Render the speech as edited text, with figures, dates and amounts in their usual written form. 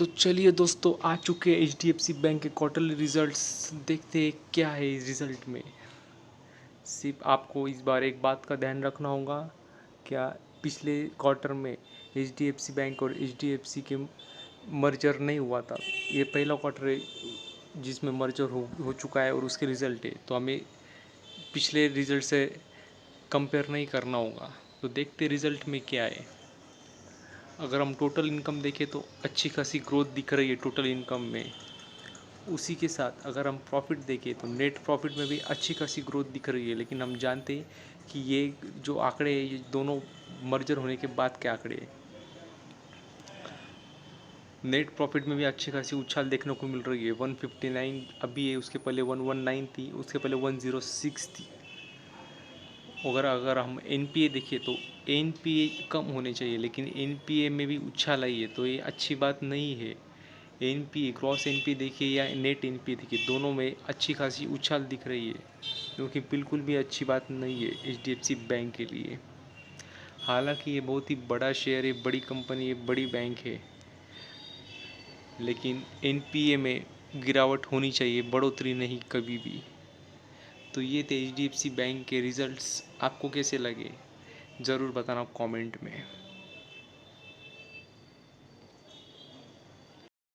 तो चलिए दोस्तों, आ चुके हैं HDFC बैंक के क्वार्टरली रिजल्ट्स। देखते हैं क्या है इस रिज़ल्ट में। सिर्फ आपको इस बार एक बात का ध्यान रखना होगा, क्या पिछले क्वार्टर में HDFC बैंक और HDFC के मर्जर नहीं हुआ था। ये पहला क्वार्टर है जिसमें मर्जर हो चुका है और उसके रिज़ल्ट है, तो हमें पिछले रिज़ल्ट से कंपेयर नहीं करना होगा। तो देखते रिज़ल्ट में क्या है। अगर हम टोटल इनकम देखें तो अच्छी खासी ग्रोथ दिख रही है टोटल इनकम में। उसी के साथ अगर हम प्रॉफिट देखें तो नेट प्रॉफिट में भी अच्छी खासी ग्रोथ दिख रही है। लेकिन हम जानते हैं कि ये जो आंकड़े हैं ये दोनों मर्जर होने के बाद के आंकड़े हैं। नेट प्रॉफिट में भी अच्छी खासी उछाल देखने को मिल रही है। 159 अभी है, उसके पहले 119 थी, उसके पहले 106 थी। अगर हम NPA देखें तो NPA कम होने चाहिए, लेकिन NPA में भी उछाल आई है, तो ये अच्छी बात नहीं है। NPA क्रॉस NPA देखिए या नेट NPA देखिए, दोनों में अच्छी खासी उछाल दिख रही है, क्योंकि बिल्कुल भी अच्छी बात नहीं है HDFC बैंक के लिए। हालांकि ये बहुत ही बड़ा शेयर है, बड़ी कंपनी है, बड़ी बैंक है, लेकिन NPA में गिरावट होनी चाहिए, बढ़ोतरी नहीं कभी भी। तो ये थे HDFC बैंक के रिज़ल्ट्स। आपको कैसे लगे ज़रूर बताना कमेंट में।